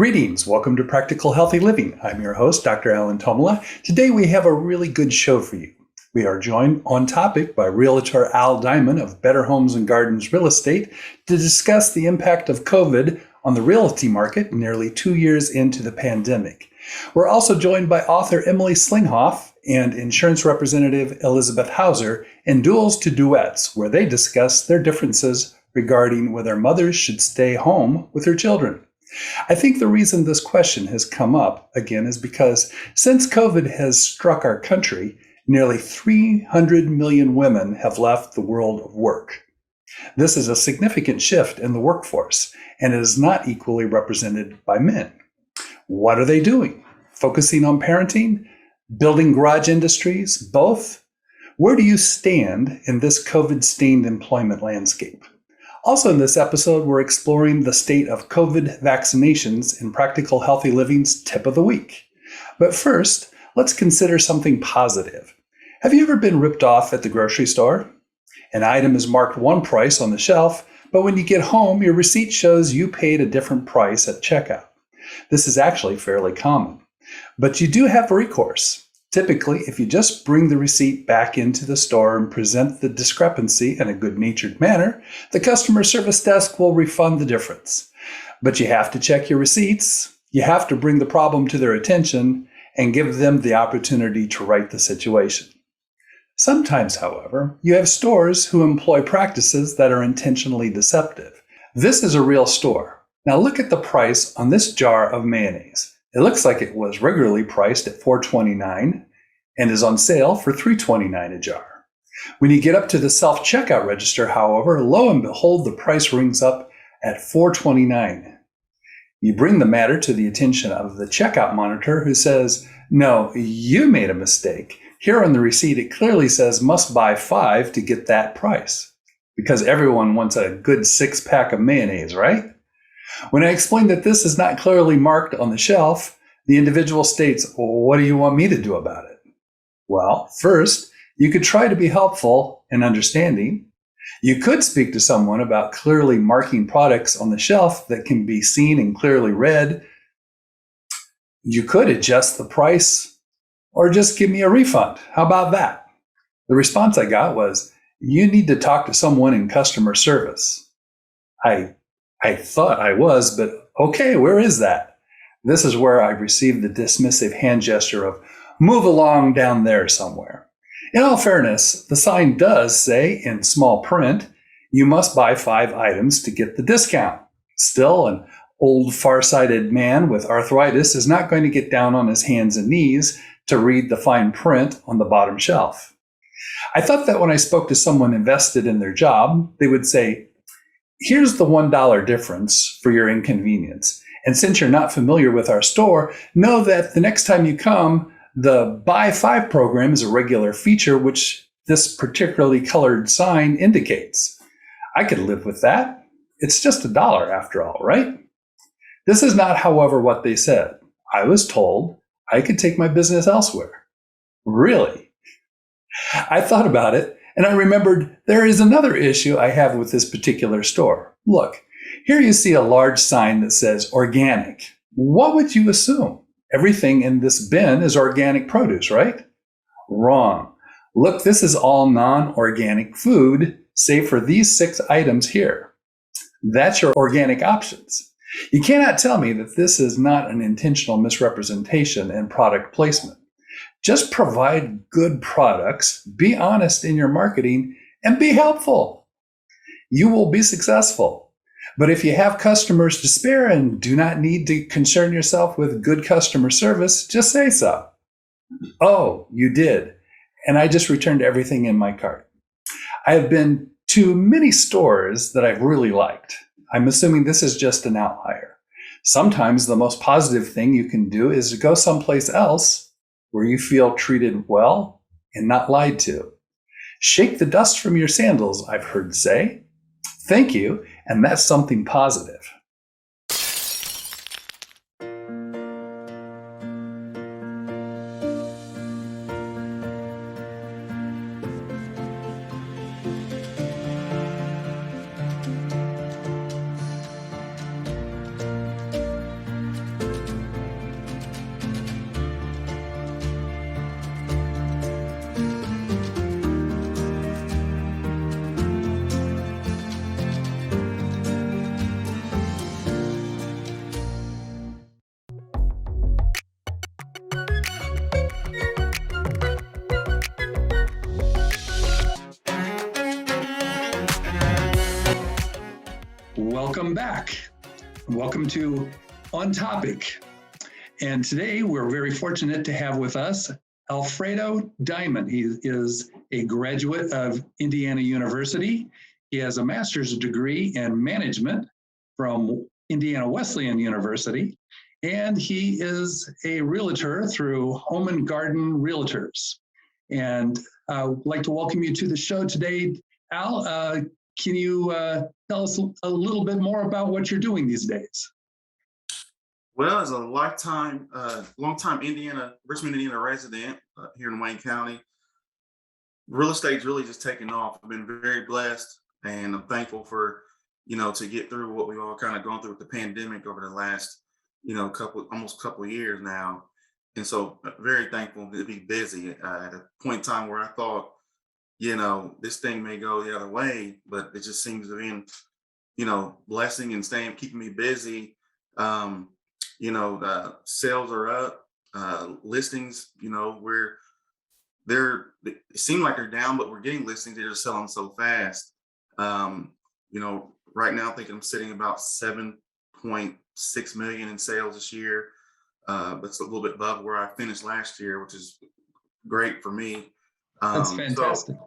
Greetings. Welcome to Practical Healthy Living. I'm your host, Dr. Thomalla. Today we have a really good show for you. We are joined on topic by realtor Al Diamond of Better Homes and Gardens Real Estate to discuss the impact of COVID on the realty market nearly 2 years into the pandemic. We're also joined by author Emily Slingluff and insurance representative Elizabeth Hauser in Duels to Duets, where they discuss their differences regarding whether mothers should stay home with their children. I think the reason this question has come up again is because since COVID has struck our country, nearly 300 million women have left the world of work. This is a significant shift in the workforce, and it is not equally represented by men. What are they doing? Focusing on parenting? Building garage industries? Both? Where do you stand in this COVID-stained employment landscape? Also in this episode, we're exploring the state of COVID vaccinations in Practical Healthy Living's Tip of the Week. But first, let's consider something positive. Have you ever been ripped off at the grocery store? An item is marked one price on the shelf, but when you get home, your receipt shows you paid a different price at checkout. This is actually fairly common. But you do have recourse. Typically, if you just bring the receipt back into the store and present the discrepancy in a good-natured manner, the customer service desk will refund the difference. But you have to check your receipts, you have to bring the problem to their attention, and give them the opportunity to right the situation. Sometimes, however, you have stores who employ practices that are intentionally deceptive. This is a real store. Now look at the price on this jar of mayonnaise. It looks like it was regularly priced at $4.29 and is on sale for $3.29 a jar. When you get up to the self-checkout register, however, lo and behold, the price rings up at $4.29. You bring the matter to the attention of the checkout monitor who says, "No, you made a mistake. Here on the receipt, it clearly says must buy 5 to get that price." Because everyone wants a good 6-pack of mayonnaise, right? When I explain that this is not clearly marked on the shelf, the individual states, "Well, what do you want me to do about it?" Well, first, you could try to be helpful and understanding. You could speak to someone about clearly marking products on the shelf that can be seen and clearly read. You could adjust the price or just give me a refund. How about that? The response I got was, "You need to talk to someone in customer service." I thought I was, but okay, where is that? This is where I received the dismissive hand gesture of, "Move along down there somewhere." In all fairness, the sign does say in small print, "You must buy 5 items to get the discount." Still, an old far-sighted man with arthritis is not going to get down on his hands and knees to read the fine print on the bottom shelf. I thought that when I spoke to someone invested in their job, they would say, "Here's the $1 difference for your inconvenience. And since you're not familiar with our store, know that the next time you come, the Buy 5 program is a regular feature, which this particularly colored sign indicates." I could live with that. It's just $1 after all, right? This is not, however, what they said. I was told I could take my business elsewhere. Really? I thought about it, and I remembered there is another issue I have with this particular store. Look, here you see a large sign that says organic. What would you assume? Everything in this bin is organic produce, right? Wrong. Look, this is all non-organic food, save for these 6 items here. That's your organic options. You cannot tell me that this is not an intentional misrepresentation and product placement. Just provide good products, be honest in your marketing, and be helpful. You will be successful. But if you have customers to spare and do not need to concern yourself with good customer service, just say so. "Oh, you did. And I just returned everything in my cart." I have been to many stores that I've really liked. I'm assuming this is just an outlier. Sometimes the most positive thing you can do is to go someplace else where you feel treated well and not lied to. Shake the dust from your sandals, I've heard say. Thank you, and that's something positive. Welcome back. Welcome to On Topic. And today we're very fortunate to have with us Alfredo Diamond. He is a graduate of Indiana University. He has a master's degree in management from Indiana Wesleyan University, and he is a realtor through Home and Garden Realtors. And I'd like to welcome you to the show today. Al, can you tell us a little bit more about what you're doing these days? Well, as a longtime Richmond, Indiana resident here in Wayne County, real estate's really just taken off. I've been very blessed, and I'm thankful for, to get through what we've all kind of gone through with the pandemic over the last, almost couple of years now. And so very thankful to be busy at a point in time where I thought, this thing may go the other way, but it just seems to be, blessing and keeping me busy. Sales are up, listings, it seem like they're down, but we're getting listings. They're just selling so fast. Right now I think I'm sitting about 7.6 million in sales this year. That's a little bit above where I finished last year, which is great for me. That's fantastic.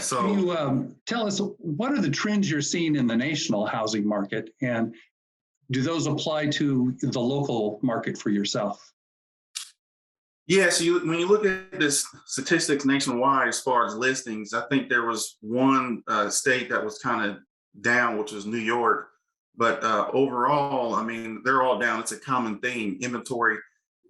So can you tell us, what are the trends you're seeing in the national housing market, and do those apply to the local market for yourself? Yeah, so when you look at this statistics nationwide as far as listings, I think there was one state that was kind of down, which was New York. But overall, I mean, they're all down. It's a common theme. Inventory,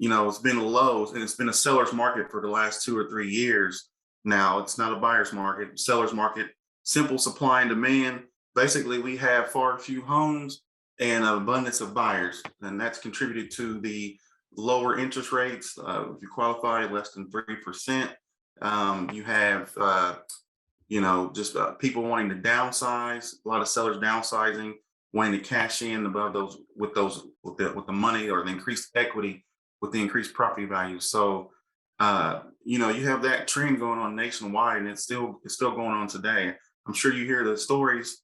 it's been low, and it's been a seller's market for the last 2 or 3 years now. It's not a buyer's market, seller's market, simple supply and demand. Basically, we have far few homes and an abundance of buyers, and that's contributed to the lower interest rates. If you qualify, less than 3%. You have, just people wanting to downsize. A lot of sellers downsizing, wanting to cash in above those with the money or the increased equity with the increased property value. So, you have that trend going on nationwide, and it's still going on today. I'm sure you hear the stories.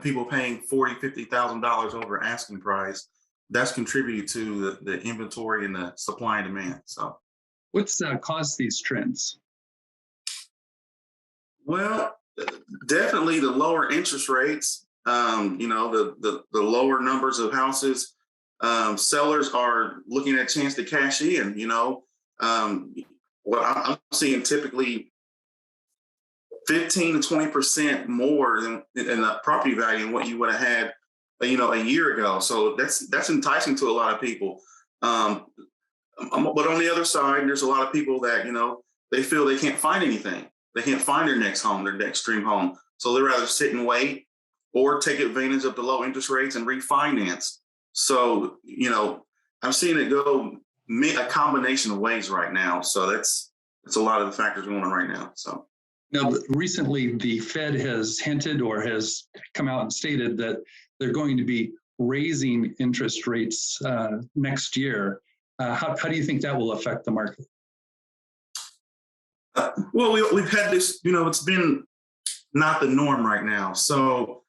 People paying $40,000-$50,000 over asking price. That's contributed to the inventory and the supply and demand. So, what's caused these trends? Well, definitely the lower interest rates. The lower numbers of houses. Sellers are looking at a chance to cash in. What I'm seeing typically 15 to 20% more than in the property value than what you would have had, a year ago. So that's enticing to a lot of people. But on the other side, there's a lot of people that, they feel they can't find anything. They can't find their next home, their next dream home. So they'd rather sit and wait or take advantage of the low interest rates and refinance. So, I'm seeing it go a combination of ways right now. So that's a lot of the factors going on right now. So. Now, recently, the Fed has hinted or has come out and stated that they're going to be raising interest rates next year. How do you think that will affect the market? Well, we've had this, it's been not the norm right now. So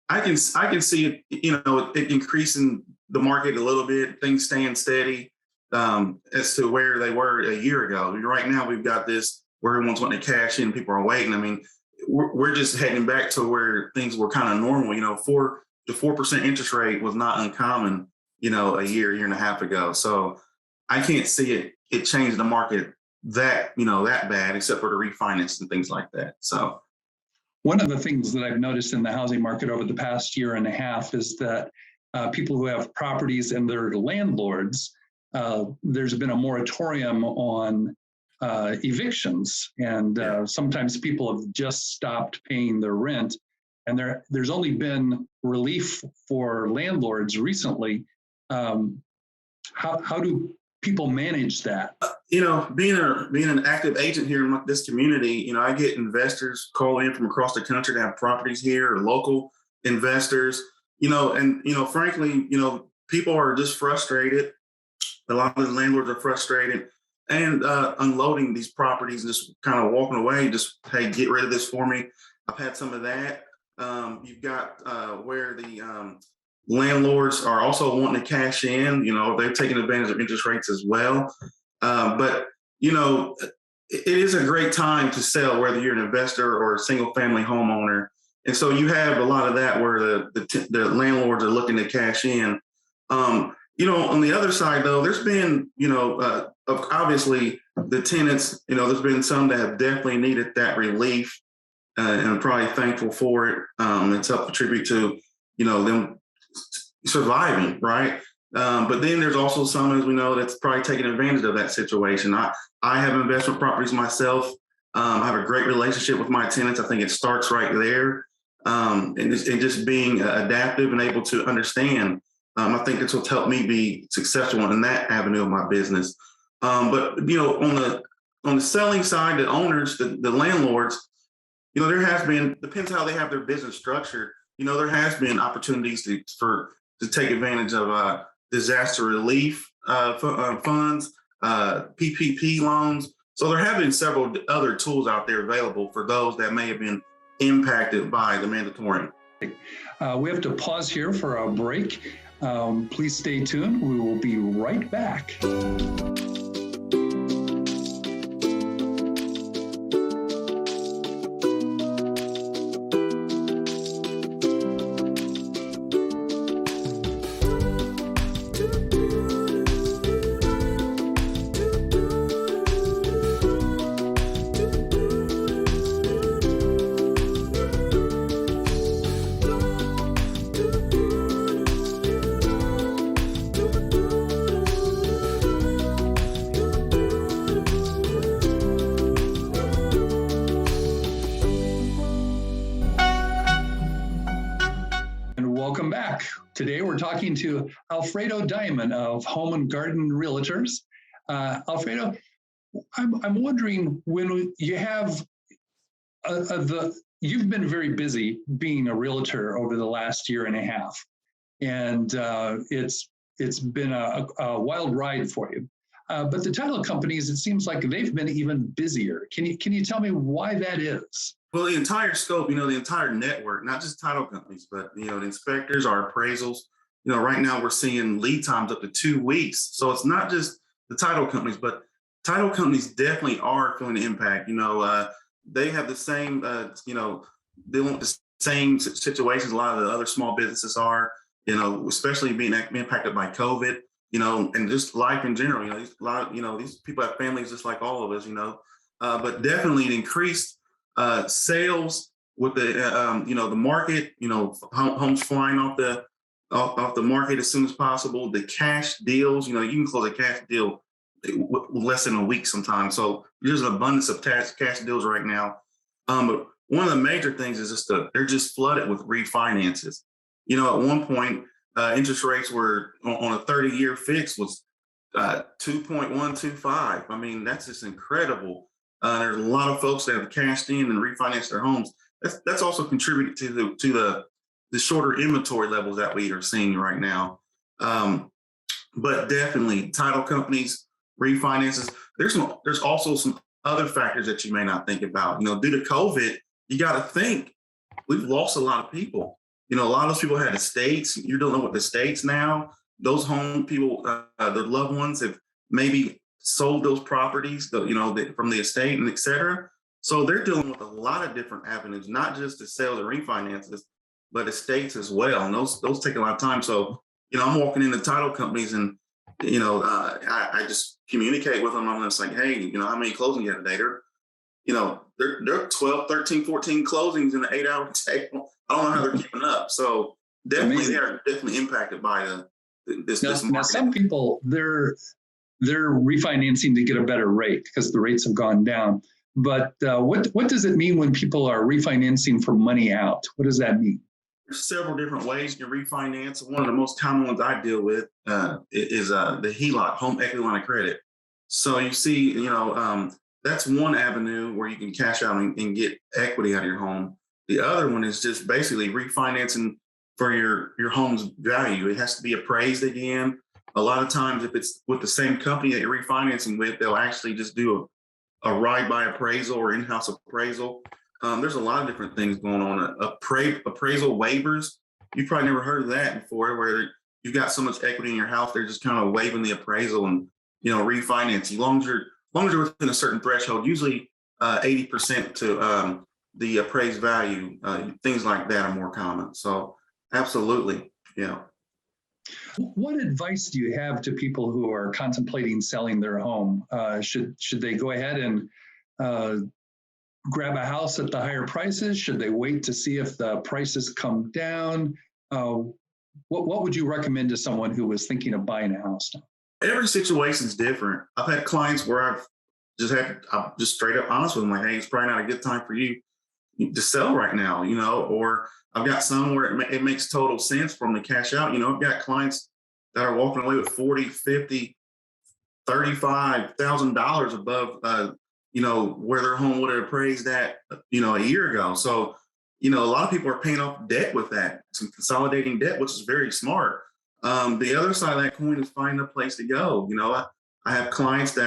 I can see it, it increasing the market a little bit, things staying steady as to where they were a year ago. Right now, we've got this where everyone's wanting to cash in, people are waiting. I mean, we're just heading back to where things were kind of normal. 4% interest rate was not uncommon, a year and a half ago. So I can't see it change the market that bad, except for the refinance and things like that. So one of the things that I've noticed in the housing market over the past year and a half is that people who have properties and their landlords, there's been a moratorium on evictions, and sometimes people have just stopped paying their rent, and there's only been relief for landlords recently. How do people manage that? Being an active agent here in this community, I get investors call in from across the country to have properties here, or local investors, frankly, people are just frustrated. A lot of the landlords are frustrated and unloading these properties and just kind of walking away, just, hey, get rid of this for me. I've had some of that. You've got where the landlords are also wanting to cash in. They're taking advantage of interest rates as well. But it is a great time to sell, whether you're an investor or a single family homeowner. And so you have a lot of that where the landlords are looking to cash in. On the other side, though, there's been, obviously the tenants, there's been some that have definitely needed that relief, and I'm probably thankful for it. It's helped contribute to, them surviving, right? But then there's also some, as we know, that's probably taking advantage of that situation. I have investment properties myself. I have a great relationship with my tenants. I think it starts right there. And just being adaptive and able to understand. I think it's what's helped me be successful in that avenue of my business. But on the selling side, the owners, the landlords, there has been, depends how they have their business structured. There has been opportunities to take advantage of disaster relief funds, PPP loans. So there have been several other tools out there available for those that may have been impacted by the mandatory. We have to pause here for a break. Please stay tuned. We will be right back. Welcome back. Today we're talking to Alfredo Diamond of Home and Garden Realtors. Alfredo, I'm wondering, when you have you've been very busy being a realtor over the last year and a half, and it's been a wild ride for you. But the title companies, it seems like they've been even busier. Can you tell me why that is? Well, the entire scope, the entire network, not just title companies, but, the inspectors, our appraisals, right now we're seeing lead times up to 2 weeks. So it's not just the title companies, but title companies definitely are feeling the impact. They have the same, dealing with the same situations a lot of the other small businesses are, especially being impacted by COVID, and just life in general. These people have families just like all of us, but definitely it increased sales with the the market, homes flying off the market as soon as possible. The cash deals, you can close a cash deal less than a week sometimes. So there's an abundance of cash deals right now. But one of the major things is they're just flooded with refinances. At one point, interest rates were on a 30-year fix was 2.125. I mean, that's just incredible. There's a lot of folks that have cashed in and refinanced their homes. That's also contributed to the shorter inventory levels that we are seeing right now. But definitely, title companies, refinances. There's also some other factors that you may not think about. Due to COVID, you got to think we've lost a lot of people. A lot of those people had estates. You're dealing with estates now. Those home people, their loved ones have maybe sold those properties, from the estate and et cetera. So they're dealing with a lot of different avenues, not just the sales and refinances, but estates as well. And those take a lot of time. So, I'm walking into title companies and, I just communicate with them. I'm just like, hey, how many closings you have today? They're 12, 13, 14 closings in an 8-hour day. I don't know how they're keeping up. So definitely, they are definitely impacted by this market. Now, some people, they're refinancing to get a better rate because the rates have gone down. But what does it mean when people are refinancing for money out? What does that mean? There's several different ways you can refinance. One of the most common ones I deal with is the HELOC, home equity line of credit. So you see, that's one avenue where you can cash out and get equity out of your home. The other one is just basically refinancing for your home's value. It has to be appraised again. A lot of times, if it's with the same company that you're refinancing with, they'll actually just do a ride-by appraisal or in-house appraisal. There's a lot of different things going on. Appraisal waivers. You've probably never heard of that before, where you've got so much equity in your house, they're just kind of waiving the appraisal and refinance. As long as you're within a certain threshold, usually 80% to the appraised value, things like that are more common. So absolutely, yeah. What advice do you have to people who are contemplating selling their home? Should they go ahead and uh, grab a house at the higher prices? Should they wait to see if the prices come down? What would you recommend to someone who was thinking of buying a house now? Every situation is different. I've had clients where I'm just straight up honest with them, like, hey, it's probably not a good time for you to sell right now, or I've got some where it makes total sense for them to cash out. I've got clients that are walking away with 40, 50, $35,000 above, where their home would have appraised at, a year ago. So, a lot of people are paying off debt with that, some consolidating debt, which is very smart. The other side of that coin is finding a place to go. I have clients they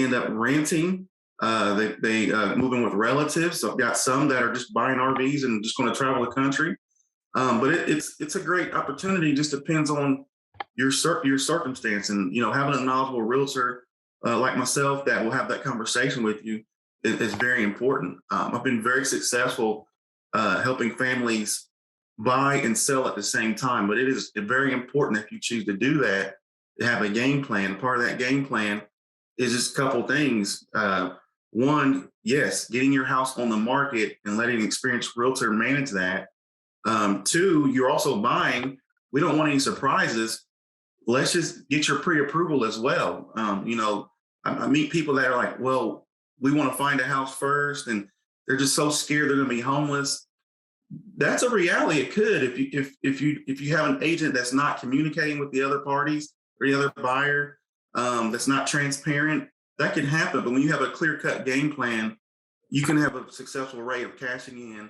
end up renting. They move in with relatives. So I've got some that are just buying RVs and just going to travel the country. But it's a great opportunity. It just depends on your circumstance, and having a knowledgeable realtor like myself that will have that conversation with you is very important. I've been very successful helping families buy and sell at the same time, but it is very important, if you choose to do that, to have a game plan. Part of that game plan is just a couple things. One, yes, getting your house on the market and letting an experienced realtor manage that. Two, you're also buying. We don't want any surprises. Let's just get your pre-approval as well. I meet people that are like, well, we want to find a house first, and they're just so scared they're going to be homeless. That's a reality. It could, if you have an agent that's not communicating with the other parties or the other buyer, that's not transparent, that can happen. But when you have a clear-cut game plan, you can have a successful rate of cashing in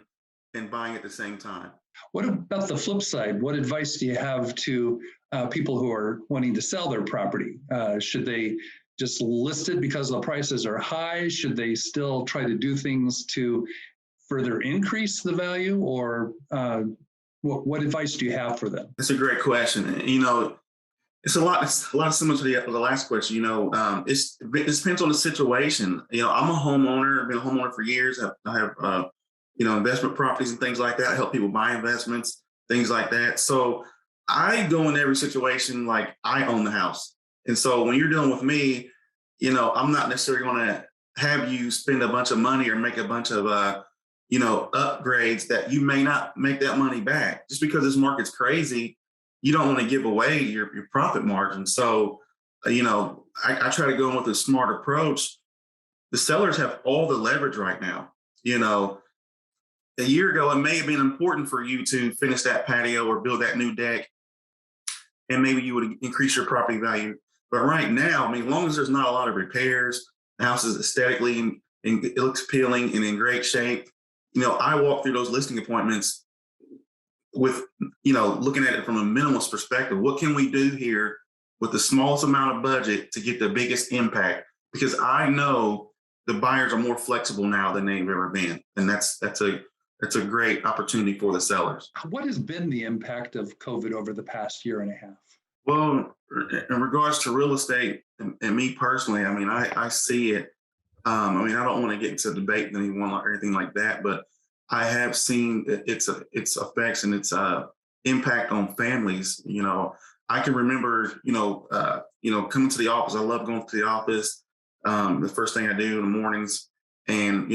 and buying at the same time. What about the flip side? What advice do you have to people who are wanting to sell their property? Should they just list it because the prices are high? Should they still try to do things to further increase the value, or what advice do you have for them? That's a great question. It's a lot similar to the last question. It depends on the situation. I'm a homeowner. I've been a homeowner for years. I have investment properties and things like that. I help people buy investments, things like that. So I go in every situation like I own the house. And so when you're dealing with me, I'm not necessarily going to have you spend a bunch of money or make a bunch of upgrades that you may not make that money back. Just because this market's crazy, you don't want to give away your profit margin. So, I try to go in with a smart approach. The sellers have all the leverage right now. A year ago, it may have been important for you to finish that patio or build that new deck, and maybe you would increase your property value. But right now, as long as there's not a lot of repairs, the house is aesthetically and it looks appealing and in great shape. I walk through those listing appointments with, looking at it from a minimalist perspective. What can we do here with the smallest amount of budget to get the biggest impact? Because I know the buyers are more flexible now than they've ever been. And that's a great opportunity for the sellers. What has been the impact of COVID over the past year and a half? Well, in regards to real estate and me personally, I see it. I don't want to get into debate with anyone or anything like that, but I have seen its effects and its impact on families. I can remember, coming to the office. I love going to the office. The first thing I do in the mornings, and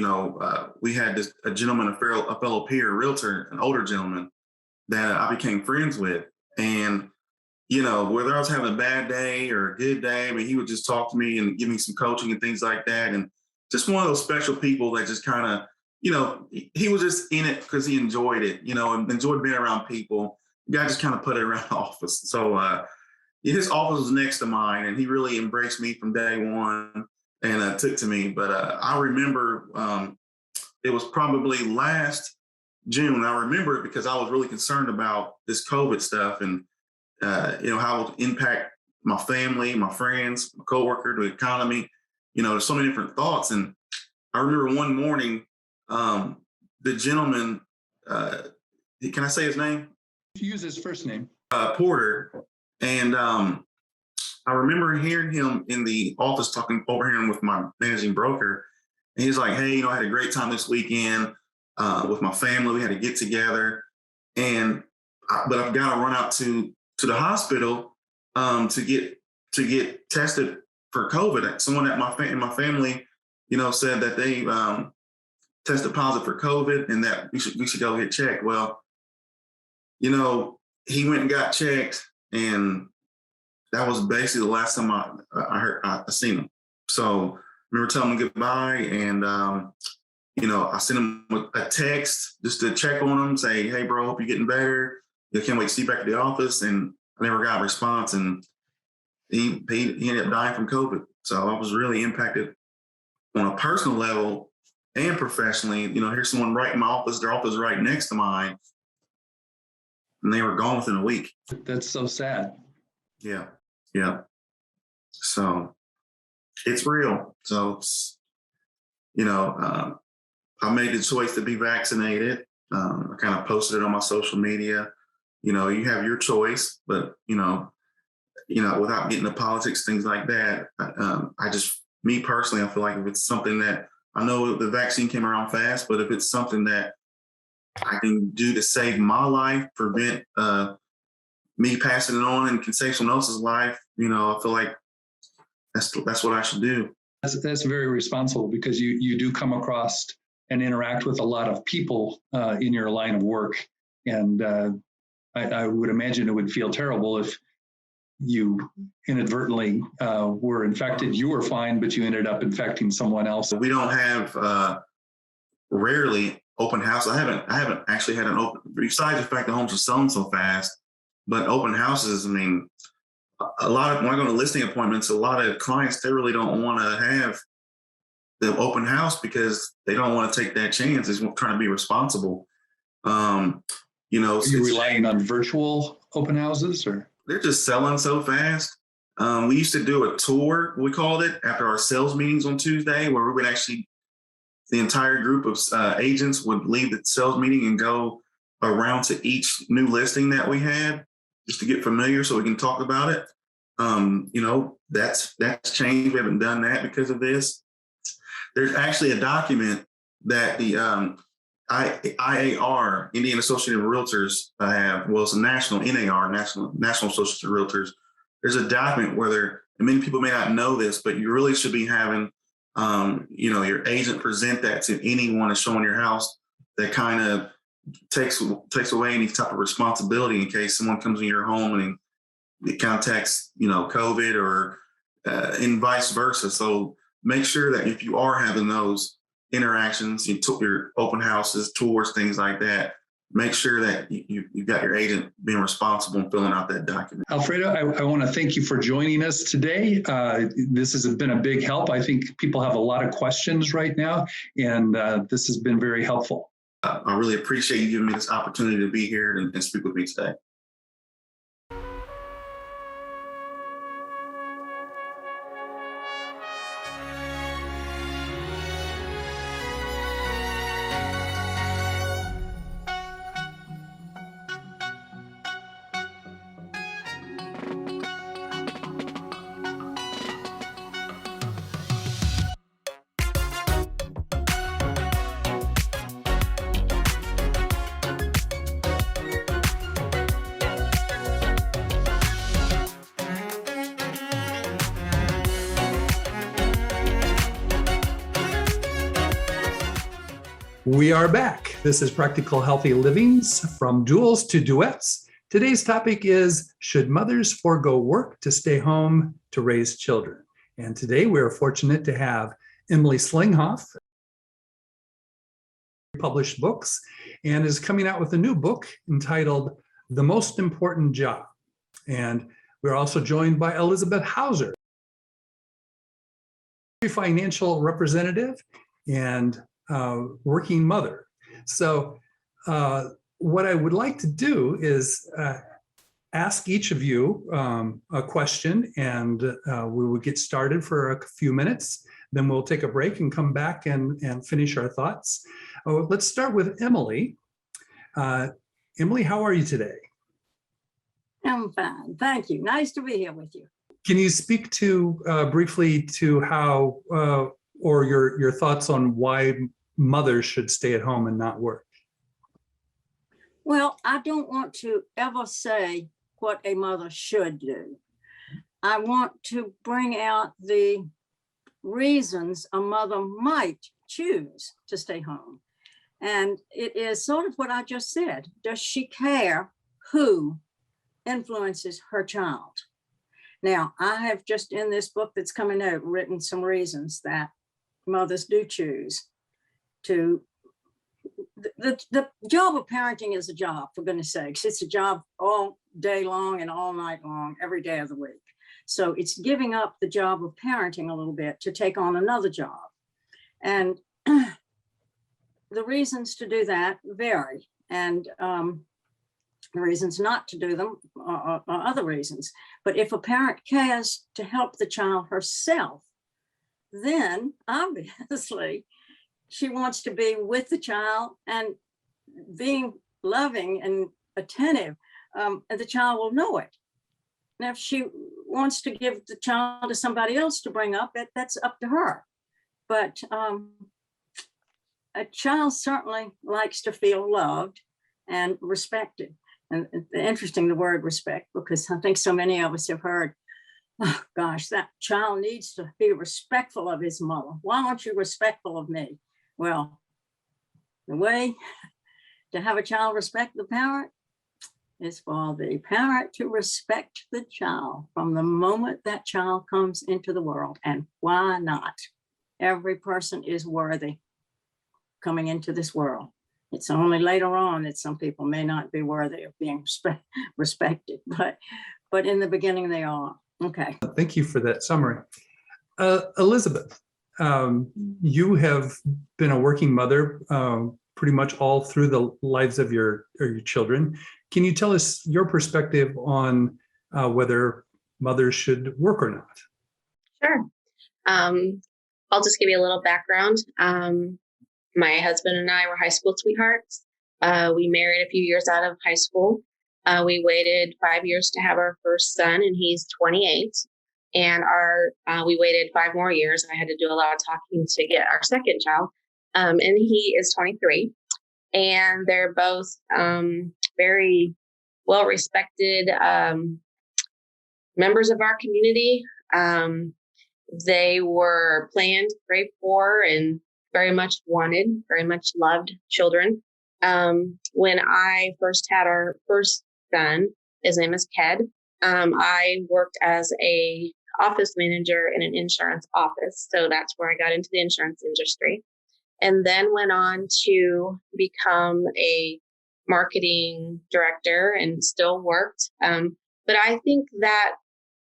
we had a gentleman, a fellow peer, a realtor, an older gentleman that I became friends with, and whether I was having a bad day or a good day, he would just talk to me and give me some coaching and things like that. And just one of those special people that just kind of, he was just in it because he enjoyed it, and enjoyed being around people. The guy just kind of put it around the office. So his office was next to mine, and he really embraced me from day one and took to me. But I remember it was probably last June. I remember it because I was really concerned about this COVID stuff and how it would impact my family, my friends, my coworker, the economy. There's so many different thoughts. And I remember one morning The gentleman, can I say his name? Use his first name. Porter. And I remember hearing him in the office talking over him with my managing broker. And he's like, hey, I had a great time this weekend with my family. We had a get together. But I've got to run out to the hospital to get tested for COVID. Someone in my family, said that they tested positive for COVID and that we should go get checked. Well, he went and got checked, and that was basically the last time I seen him. So I remember telling him goodbye, and I sent him a text just to check on him, say, hey, bro, hope you're getting better. Can't wait to see you back at the office. And I never got a response, and he ended up dying from COVID. So I was really impacted on a personal level and professionally. Here's someone right in my office, their office is right next to mine, and they were gone within a week. That's so sad. Yeah. So it's real. So, I made the choice to be vaccinated. I kind of posted it on my social media. You have your choice, but, without getting into politics, things like that, me personally, I feel like if it's something that, I know the vaccine came around fast, but if it's something that I can do to save my life, prevent me passing it on and can save someone else's life, I feel like that's what I should do. That's very responsible, because you do come across and interact with a lot of people in your line of work. And I would imagine it would feel terrible if you inadvertently were infected. You were fine, but you ended up infecting someone else. We don't have rarely open house. I haven't actually had an open, besides the fact that homes are selling so fast, but open houses, when I go to listing appointments, a lot of clients, they really don't want to have the open house because they don't want to take that chance. They're trying to be responsible. Are you relying on virtual open houses, or? They're just selling so fast. We used to do a tour, we called it, after our sales meetings on Tuesday, where we would the entire group of agents would leave the sales meeting and go around to each new listing that we had, just to get familiar so we can talk about it. That's changed. We haven't done that because of this. There's actually a document that the IAR, Indian Associated of Realtors, have. Well, it's a national NAR, National Association of Realtors. There's a document where and many people may not know this, but you really should be having, your agent present that to anyone that's showing your house. That kind of takes away any type of responsibility in case someone comes in your home and it contacts, COVID or and vice versa. So make sure that if you are having those interactions, your open houses, tours, things like that, make sure that you've got your agent being responsible and filling out that document. Alfredo, I want to thank you for joining us today. This has been a big help. I think people have a lot of questions right now, and this has been very helpful. I really appreciate you giving me this opportunity to be here and speak with me today. We are back. This is Practical Healthy Livings, from duels to duets. Today's topic is, should mothers forego work to stay home to raise children? And today we are fortunate to have Emily Slingluff, published books, and is coming out with a new book entitled The Most Important Job. And we're also joined by Elizabeth Hauser, financial representative and working mother. So what I would like to do is ask each of you a question, and we will get started for a few minutes. Then we'll take a break and come back and finish our thoughts. Oh, let's start with Emily. Emily, how are you today? I'm fine. Thank you. Nice to be here with you. Can you speak to briefly to how or your thoughts on why mothers should stay at home and not work? Well, I don't want to ever say what a mother should do. I want to bring out the reasons a mother might choose to stay home. And it is sort of what I just said. Does she care who influences her child? Now, I have just in this book that's coming out written some reasons that mothers do choose to. The job of parenting is a job, for goodness sakes. It's a job all day long and all night long, every day of the week. So it's giving up the job of parenting a little bit to take on another job. And the reasons to do that vary. And the reasons not to do them are other reasons. But if a parent cares to help the child herself, then obviously she wants to be with the child and being loving and attentive, and the child will know it. Now, if she wants to give the child to somebody else to bring up, that's up to her. But a child certainly likes to feel loved and respected. And interesting, the word respect, because I think so many of us have heard, oh gosh, that child needs to be respectful of his mother. Why aren't you respectful of me? Well, the way to have a child respect the parent is for the parent to respect the child from the moment that child comes into the world. And why not? Every person is worthy coming into this world. It's only later on that some people may not be worthy of being respected, but in the beginning they are. Okay. Thank you for that summary. Elizabeth, you have been a working mother pretty much all through the lives of your children. Can you tell us your perspective on whether mothers should work or not? Sure. I'll just give you a little background. My husband and I were high school sweethearts. We married a few years out of high school. We waited 5 years to have our first son, and he's 28. And we waited 5 more years. I had to do a lot of talking to get our second child. And he is 23. And they're both very well-respected members of our community. They were planned, prayed for, and very much wanted, very much loved children. When I first had our first son, his name is Ked, I worked as a office manager in an insurance office. So that's where I got into the insurance industry. And then went on to become a marketing director and still worked. But I think that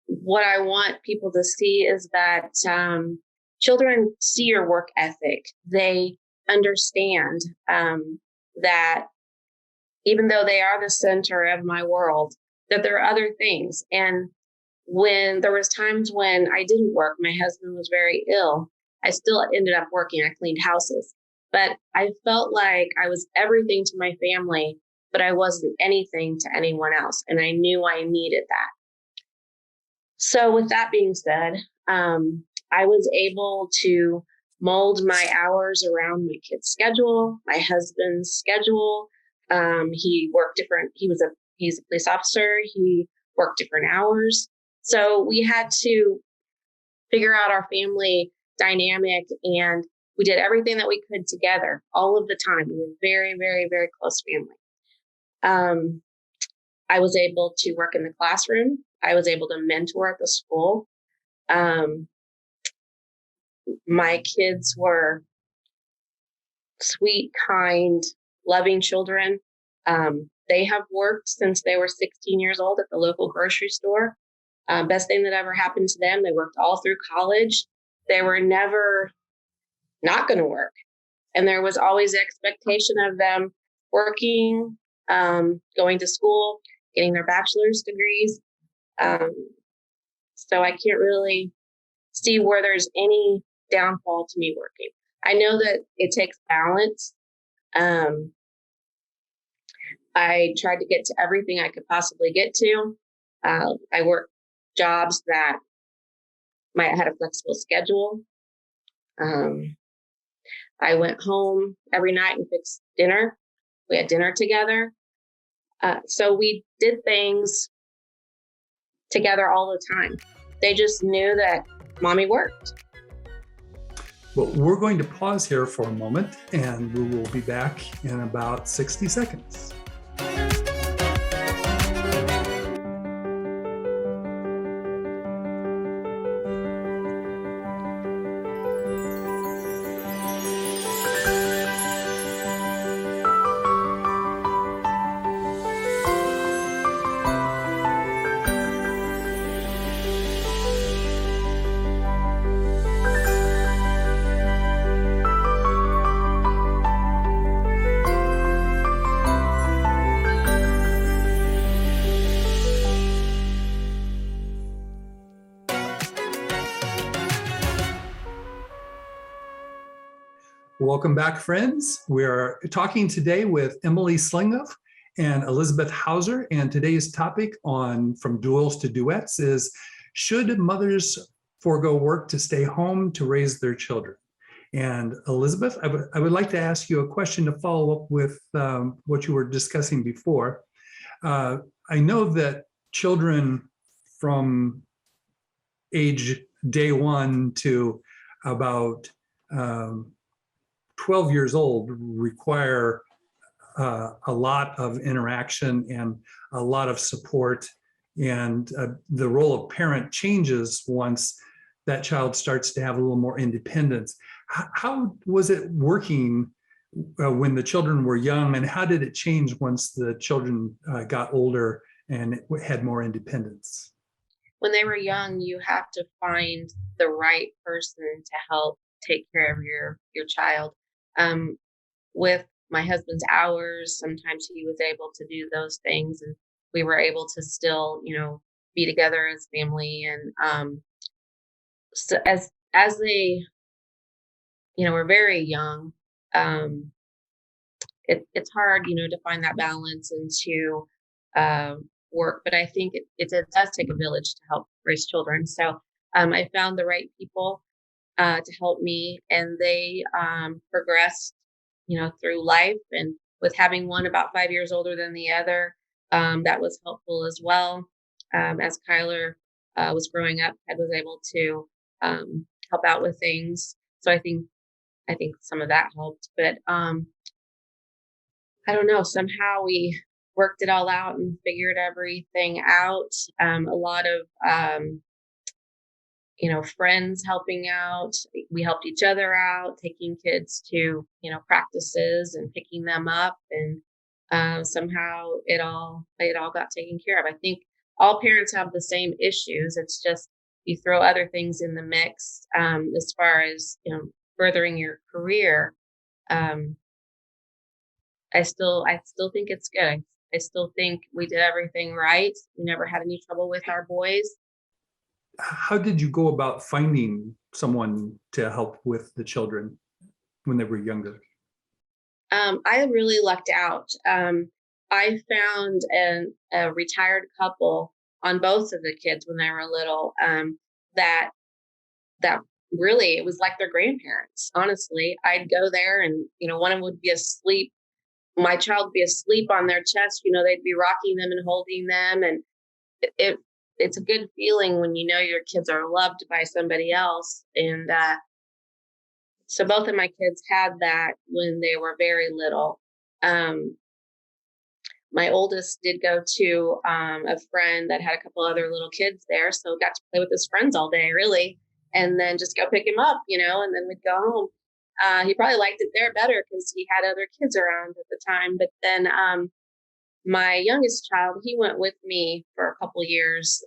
what I want people to see is that children see your work ethic. They understand that even though they are the center of my world, that there are other things. And when there was times when I didn't work, my husband was very ill, I still ended up working. I cleaned houses, but I felt like I was everything to my family, but I wasn't anything to anyone else. And I knew I needed that. So with that being said, I was able to mold my hours around my kid's schedule, my husband's schedule. He worked different. He's a police officer. He worked different hours. So we had to figure out our family dynamic, and we did everything that we could together all of the time. We were very, very, very close family. I was able to work in the classroom. I was able to mentor at the school. My kids were sweet, kind, loving children. They have worked since they were 16 years old at the local grocery store. Best thing that ever happened to them. They worked all through college. They were never not going to work. And there was always the expectation of them working, going to school, getting their bachelor's degrees. So I can't really see where there's any downfall to me working. I know that it takes balance I tried to get to everything I could possibly get to. I worked jobs that might had a flexible schedule. I went home every night and fixed dinner. We had dinner together. So we did things together all the time. They just knew that mommy worked. Well, we're going to pause here for a moment, and we will be back in about 60 seconds. Welcome back, friends. We are talking today with Emily Slingluff and Elizabeth Hauser, and today's topic on From Duels to Duets is, should mothers forego work to stay home to raise their children? And Elizabeth, I would like to ask you a question to follow up with what you were discussing before. I know that children from age day one to about 12 years old require a lot of interaction and a lot of support. And the role of parent changes once that child starts to have a little more independence. How was it working when the children were young, and how did it change once the children got older and had more independence? When they were young, you have to find the right person to help take care of your child. With my husband's hours, sometimes he was able to do those things, and we were able to still, be together as family. And so as they, were very young, it's hard, to find that balance and to work. But I think it does take a village to help raise children. So I found the right people to help me, and they progressed, through life. And with having one about 5 years older than the other, that was helpful as well. As Kyler was growing up, I was able to help out with things. So I think some of that helped. But I don't know. Somehow we worked it all out and figured everything out. A lot of friends helping out. We helped each other out, taking kids to, practices and picking them up. And somehow it all got taken care of. I think all parents have the same issues. It's just you throw other things in the mix as far as, furthering your career. I still think it's good. I still think we did everything right. We never had any trouble with our boys. How did you go about finding someone to help with the children when they were younger? I really lucked out. I found a retired couple on both of the kids when they were little. That really, it was like their grandparents. Honestly, I'd go there, and one of them would be asleep. My child would be asleep on their chest. They'd be rocking them and holding them, and it's a good feeling when your kids are loved by somebody else. And so both of my kids had that when they were very little. My oldest did go to a friend that had a couple other little kids there, so got to play with his friends all day, really, and then just go pick him up, and then we'd go home. He probably liked it there better because he had other kids around at the time. But then my youngest child, he went with me for a couple years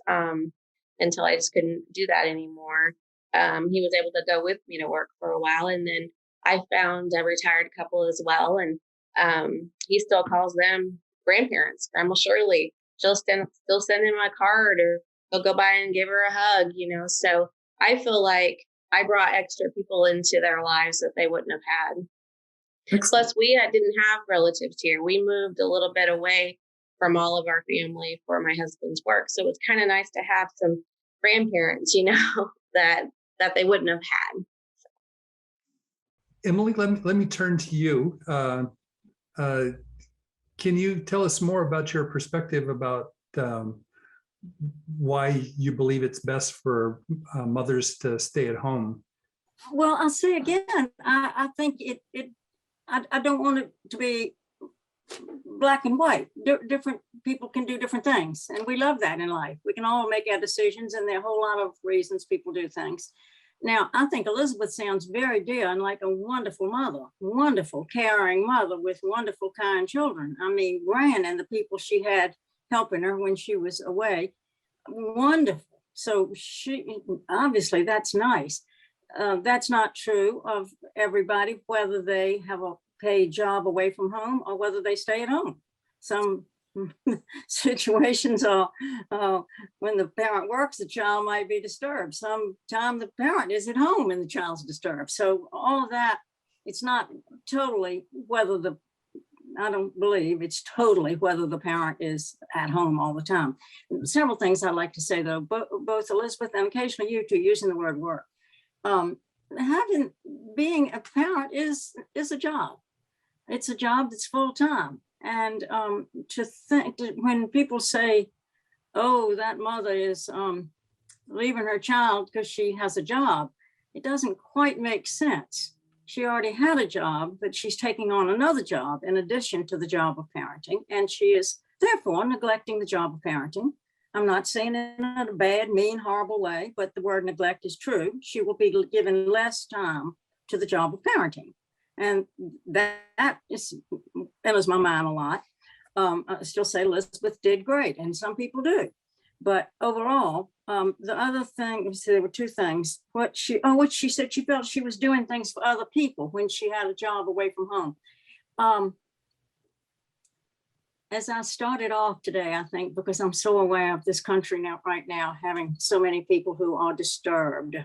until I just couldn't do that anymore. He was able to go with me to work for a while. And then I found a retired couple as well. And he still calls them grandparents. Grandma Shirley, she'll still send him a card, or he'll go by and give her a hug, So I feel like I brought extra people into their lives that they wouldn't have had. Excellent. Plus, we didn't have relatives here. We moved a little bit away from all of our family for my husband's work. So it's kind of nice to have some grandparents, that they wouldn't have had. Emily, let me turn to you. Can you tell us more about your perspective about why you believe it's best for mothers to stay at home? Well, I'll say again, I think I don't want it to be black and white. Different people can do different things, and we love that in life. We can all make our decisions, and there are a whole lot of reasons people do things. Now, I think Elizabeth sounds very dear and like a wonderful mother, wonderful, caring mother with wonderful, kind children. I mean, Gran and the people she had helping her when she was away, wonderful. So obviously that's nice. That's not true of everybody, whether they have a paid job away from home or whether they stay at home. Some situations are when the parent works, the child might be disturbed. Sometimes the parent is at home and the child's disturbed. So all of that, it's not totally I don't believe it's totally whether the parent is at home all the time. Several things I'd like to say though, both Elizabeth and occasionally you two using the word work. Being a parent is a job. It's a job that's full time. And to think when people say, oh, that mother is leaving her child because she has a job, it doesn't quite make sense. She already had a job, but she's taking on another job in addition to the job of parenting. And she is therefore neglecting the job of parenting. I'm not saying it in a bad, mean, horrible way, but the word neglect is true. She will be given less time to the job of parenting. And that enters my mind a lot. I still say Elizabeth did great, and some people do. But overall, the other thing, so there were two things. What she said, she felt she was doing things for other people when she had a job away from home. As I started off today, I think, because I'm so aware of this country right now, having so many people who are disturbed.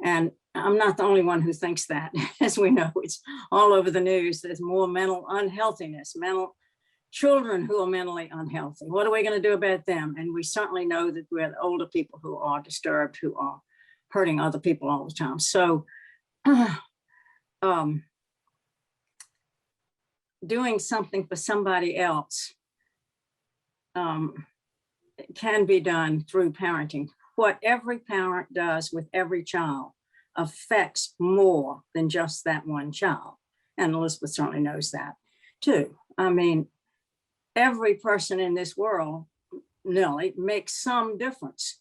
And I'm not the only one who thinks that. As we know, it's all over the news. There's more mental unhealthiness, children who are mentally unhealthy. What are we going to do about them? And we certainly know that we're the older people who are disturbed, who are hurting other people all the time. So doing something for somebody else can be done through parenting. What every parent does with every child affects more than just that one child. And Elizabeth certainly knows that too. I mean, every person in this world, Nellie, makes some difference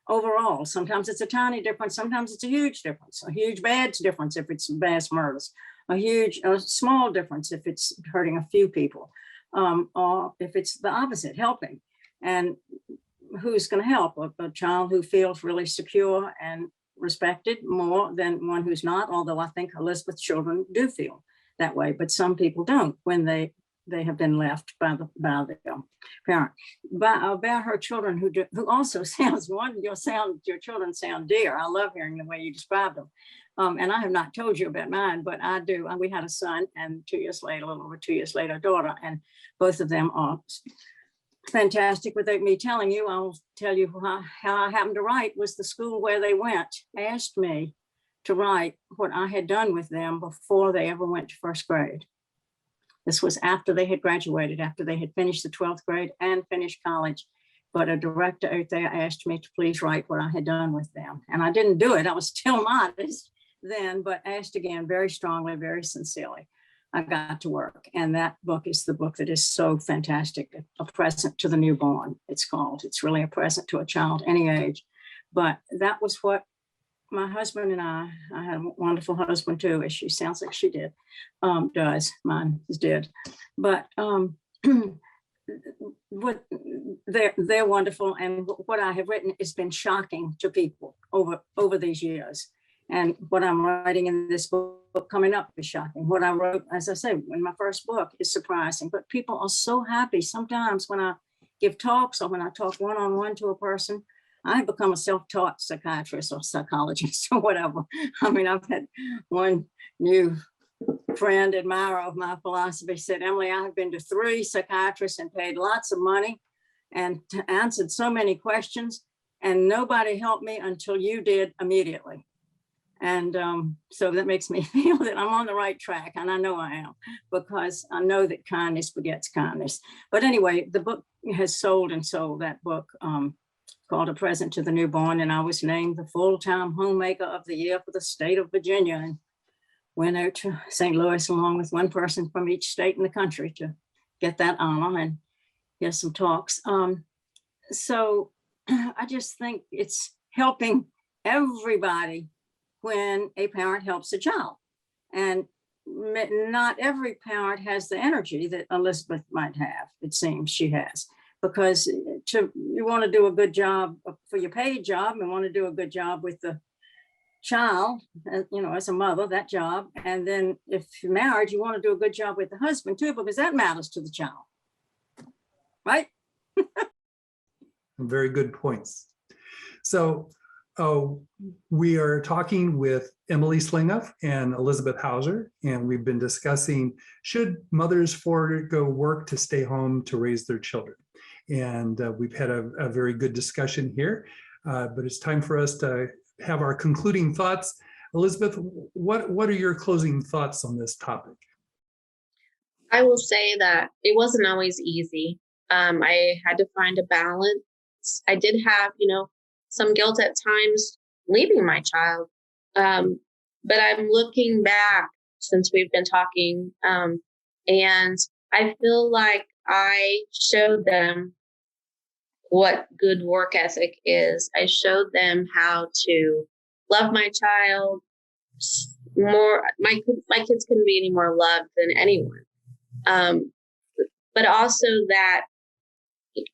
overall. Sometimes it's a tiny difference. Sometimes it's a huge difference, a huge bad difference if it's mass murders, a small difference if it's hurting a few people, or if it's the opposite, helping. And who's going to help? A child who feels really secure and respected more than one who's not, although I think Elizabeth's children do feel that way, but some people don't when they have been left by the parent. About her children who also sounds wonderful. Your children sound dear. I love hearing the way you describe them. And I have not told you about mine, but I do. And we had a son, and 2 years later, a little over 2 years later, a daughter, and both of them are fantastic. Without me telling you, I'll tell you how I happened to write. Was the school where they went asked me to write what I had done with them before they ever went to first grade. This was after they had graduated, after they had finished the 12th grade and finished college. But a director out there asked me to please write what I had done with them. And I didn't do it. I was still modest then, but asked again very strongly, very sincerely. I got to work. And that book is the book that is so fantastic, A Present to the Newborn, it's called. It's really a present to a child any age. But that was what my husband and I had a wonderful husband too, as she sounds like she did, does, mine is dead. But they're wonderful. And what I have written has been shocking to people over these years. And what I'm writing in this book coming up is shocking. What I wrote, as I say, in my first book is surprising, but people are so happy. Sometimes when I give talks or when I talk one-on-one to a person, I've become a self-taught psychiatrist or psychologist or whatever. I mean, I've had one new friend, admirer of my philosophy, said, Emily, I have been to 3 psychiatrists and paid lots of money and answered so many questions, and nobody helped me until you did immediately. And so that makes me feel that I'm on the right track, and I know I am, because I know that kindness begets kindness. But anyway, the book has sold and sold. That book called A Present to the Newborn, and I was named the full-time homemaker of the year for the state of Virginia, and went out to St. Louis along with one person from each state in the country to get that honor and get some talks. So I just think it's helping everybody when a parent helps a child. And not every parent has the energy that Elizabeth might have, it seems she has, because you want to do a good job for your paid job and want to do a good job with the child, as a mother, that job. And then if you're married, you want to do a good job with the husband too, because that matters to the child, right? Very good points. So we are talking with Emily Slingluff and Elizabeth Hauser, and we've been discussing, should mothers forego work to stay home to raise their children? And we've had a very good discussion here, but it's time for us to have our concluding thoughts. Elizabeth, what are your closing thoughts on this topic? I will say that it wasn't always easy. I had to find a balance. I did have, some guilt at times leaving my child. But I'm looking back since we've been talking, and I feel like I showed them what good work ethic is. I showed them how to love my child more. My kids couldn't be any more loved than anyone. But also that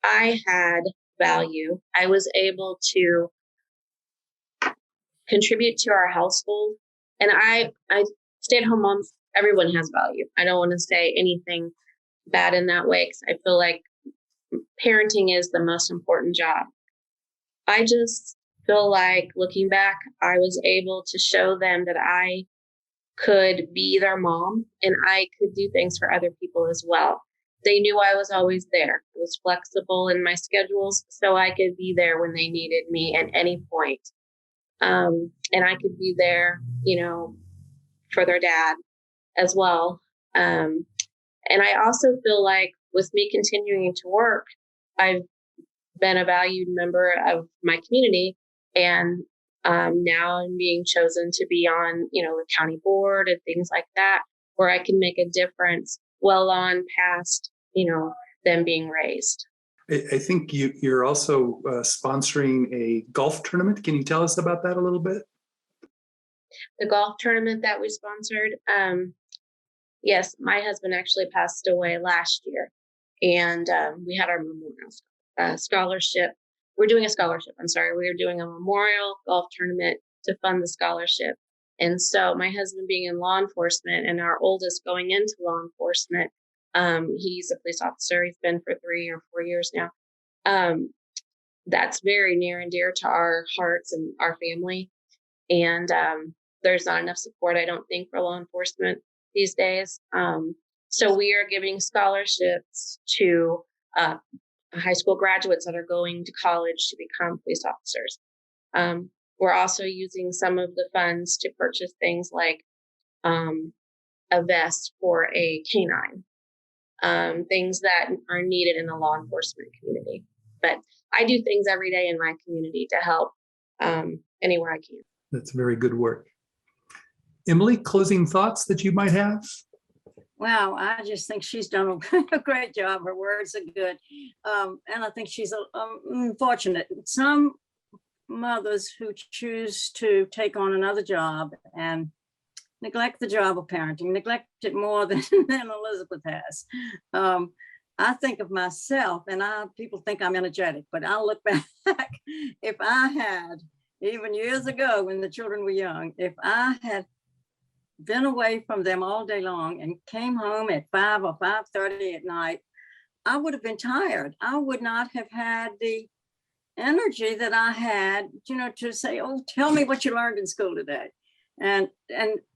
I had value. I was able to contribute to our household. And I stay-at-home moms, everyone has value. I don't want to say anything bad in that way, because I feel like parenting is the most important job. I just feel like looking back, I was able to show them that I could be their mom and I could do things for other people as well. They knew I was always there. I was flexible in my schedules, so I could be there when they needed me at any point. And I could be there, for their dad as well. And I also feel like with me continuing to work, I've been a valued member of my community, and now I'm being chosen to be on, the county board and things like that, where I can make a difference well on past, them being raised. I think you're also sponsoring a golf tournament. Can you tell us about that a little bit? The golf tournament that we sponsored, yes, my husband actually passed away last year, and we had our memorial scholarship. We're doing a scholarship. We're doing a memorial golf tournament to fund the scholarship. And so my husband being in law enforcement and our oldest going into law enforcement, he's a police officer. He's been for 3 or 4 years now. That's very near and dear to our hearts and our family. And there's not enough support, I don't think, for law enforcement these days. So we are giving scholarships to high school graduates that are going to college to become police officers. We're also using some of the funds to purchase things like a vest for a canine, things that are needed in the law enforcement community. But I do things every day in my community to help anywhere I can. That's very good work. Emily, closing thoughts that you might have? Wow, I just think she's done a great job. Her words are good. And I think she's fortunate. Some mothers who choose to take on another job and neglect the job of parenting, neglect it more than Elizabeth has. I think of myself, and people think I'm energetic, but I look back, if I had, even years ago when the children were young, if I had been away from them all day long and came home at 5 or 5:30 at night, I would have been tired. I would not have had the energy that I had, to say, oh, tell me what you learned in school today. and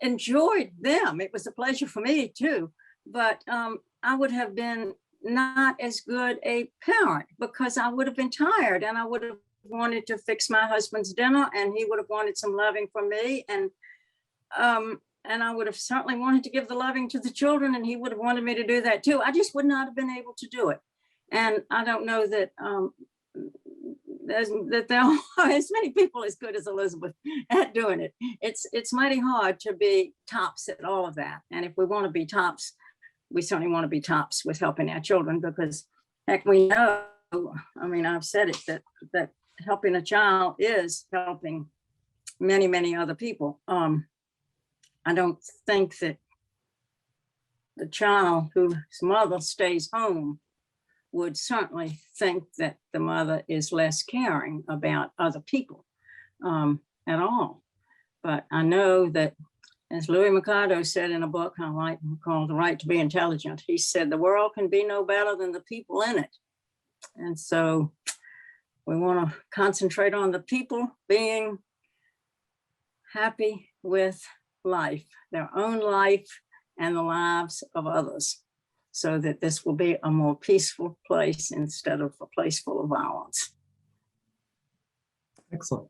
enjoyed them. It was a pleasure for me too, but I would have been not as good a parent because I would have been tired, and I would have wanted to fix my husband's dinner, and he would have wanted some loving from me, and I would have certainly wanted to give the loving to the children, and he would have wanted me to do that too. I just would not have been able to do it. And I don't know that that there are as many people as good as Elizabeth at doing it. It's mighty hard to be tops at all of that. And if we want to be tops, we certainly want to be tops with helping our children, because heck, we know, I mean, I've said it, that helping a child is helping many, many other people. I don't think that the child whose mother stays home would certainly think that the mother is less caring about other people at all. But I know that, as Louis Mercado said in a book I like called The Right to Be Intelligent, he said the world can be no better than the people in it. And so we want to concentrate on the people being happy with life, their own life and the lives of others, so that this will be a more peaceful place instead of a place full of violence. Excellent.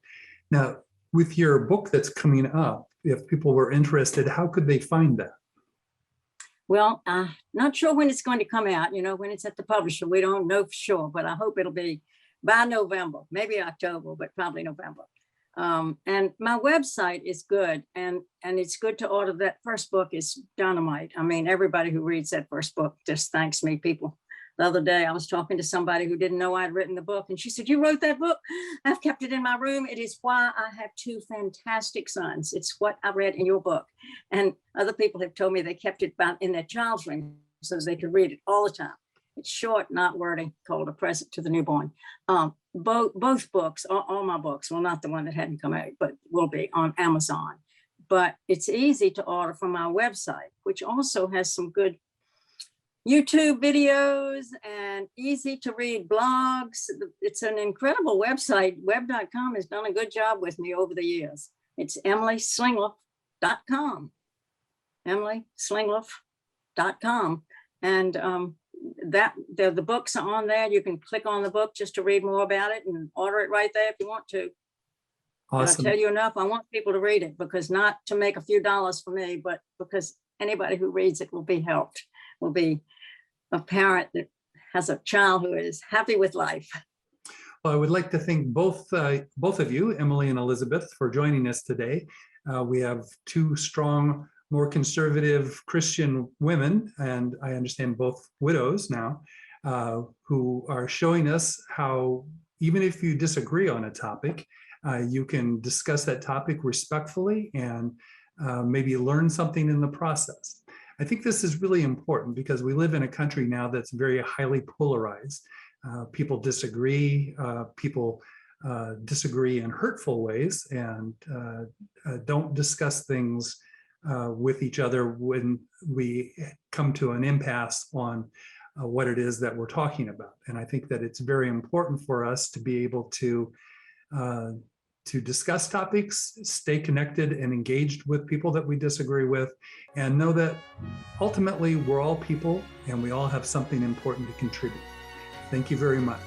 Now, with your book that's coming up, if people were interested, how could they find that? Well, not sure when it's going to come out, when it's at the publisher, we don't know for sure, but I hope it'll be by November, maybe October, but probably November. And my website is good, and it's good to order. That first book is dynamite. I mean, everybody who reads that first book just thanks me. People, the other day I was talking to somebody who didn't know I'd written the book, and she said, "You wrote that book? I've kept it in my room. It is why I have two fantastic sons. It's what I read in your book." And other people have told me they kept it in their child's room so they could read it all the time. It's short, not wordy, called A Present to the Newborn. Both books, all my books, well, not the one that hadn't come out, but will be on Amazon. But it's easy to order from my website, which also has some good YouTube videos and easy to read blogs. It's an incredible website. Web.com has done a good job with me over the years. It's EmilySlingluff.com. EmilySlingluff.com. And the books are on there. You can click on the book just to read more about it and order it right there if you want to. Awesome. I'll tell you enough, I want people to read it, because not to make a few dollars for me, but because anybody who reads it will be helped, will be a parent that has a child who is happy with life. Well, I would like to thank both of you, Emily and Elizabeth, for joining us today. We have two strong, more conservative Christian women, and I understand both widows now, who are showing us how, even if you disagree on a topic, you can discuss that topic respectfully and maybe learn something in the process. I think this is really important because we live in a country now that's very highly polarized. People disagree, disagree in hurtful ways, and don't discuss things with each other when we come to an impasse on what it is that we're talking about. And I think that it's very important for us to be able to discuss topics, stay connected and engaged with people that we disagree with, and know that ultimately we're all people and we all have something important to contribute. Thank you very much.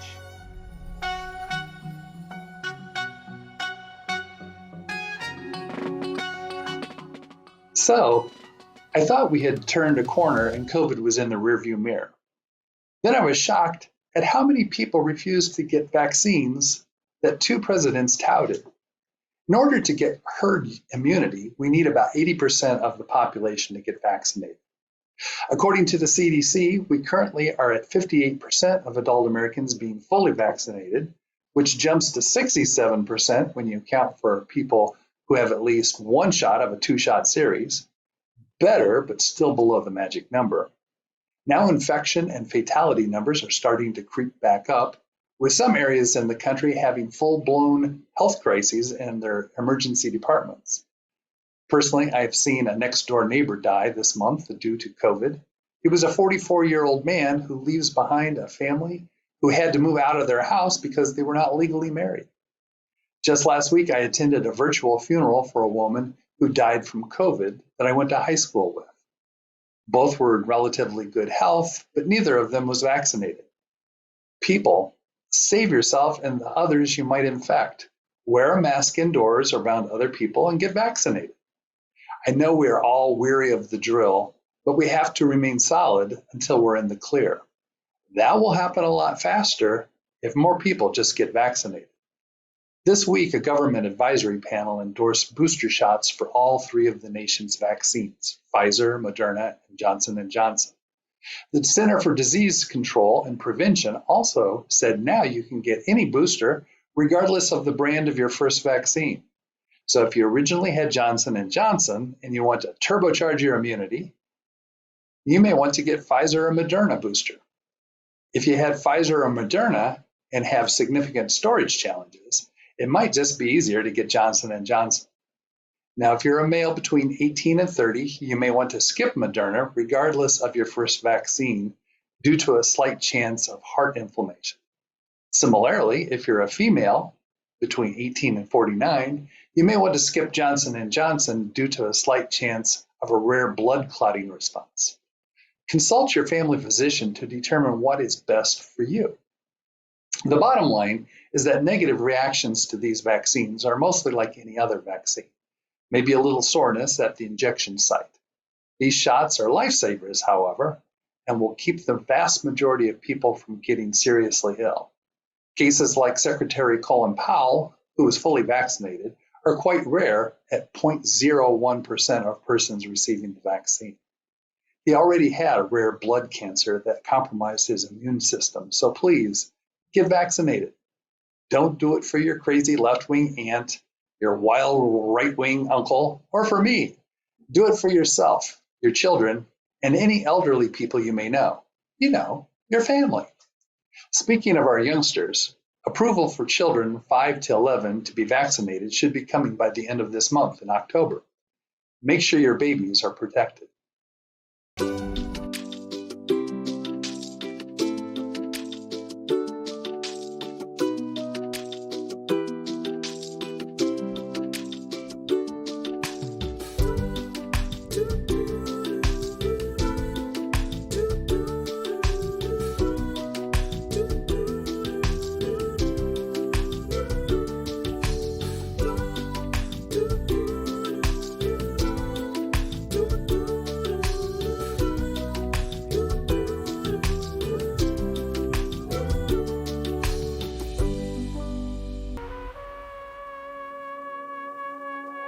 So, I thought we had turned a corner and COVID was in the rearview mirror. Then I was shocked at how many people refused to get vaccines that two presidents touted. In order to get herd immunity, we need about 80% of the population to get vaccinated. According to the CDC, we currently are at 58% of adult Americans being fully vaccinated, which jumps to 67% when you account for people who have at least one shot of a two-shot series. Better, but still below the magic number. Now infection and fatality numbers are starting to creep back up, with some areas in the country having full-blown health crises in their emergency departments. Personally, I have seen a next-door neighbor die this month due to COVID. He was a 44-year-old man who leaves behind a family who had to move out of their house because they were not legally married. Just last week, I attended a virtual funeral for a woman who died from COVID that I went to high school with. Both were in relatively good health, but neither of them was vaccinated. People, save yourself and the others you might infect. Wear a mask indoors around other people and get vaccinated. I know we are all weary of the drill, but we have to remain solid until we're in the clear. That will happen a lot faster if more people just get vaccinated. This week, a government advisory panel endorsed booster shots for all three of the nation's vaccines, Pfizer, Moderna, and Johnson & Johnson. The Center for Disease Control and Prevention also said now you can get any booster regardless of the brand of your first vaccine. So if you originally had Johnson & Johnson and you want to turbocharge your immunity, you may want to get Pfizer or Moderna booster. If you had Pfizer or Moderna and have significant storage challenges, it might just be easier to get Johnson & Johnson. Now, if you're a male between 18 and 30, you may want to skip Moderna regardless of your first vaccine due to a slight chance of heart inflammation. Similarly, if you're a female between 18 and 49, you may want to skip Johnson & Johnson due to a slight chance of a rare blood clotting response. Consult your family physician to determine what is best for you. The bottom line is that negative reactions to these vaccines are mostly like any other vaccine. Maybe a little soreness at the injection site. These shots are lifesavers, however, and will keep the vast majority of people from getting seriously ill. Cases like Secretary Colin Powell, who was fully vaccinated, are quite rare at 0.01% of persons receiving the vaccine. He already had a rare blood cancer that compromised his immune system, so please get vaccinated. Don't do it for your crazy left-wing aunt, your wild right-wing uncle, or for me. Do it for yourself, your children, and any elderly people you may know. You know, your family. Speaking of our youngsters, approval for children 5 to 11 to be vaccinated should be coming by the end of this month in October. Make sure your babies are protected.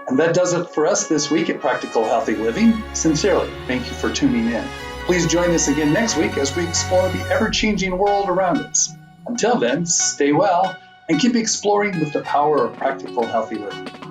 And that does it for us this week at Practical Healthy Living. Sincerely, thank you for tuning in. Please join us again next week as we explore the ever-changing world around us. Until then, stay well and keep exploring with the power of practical healthy living.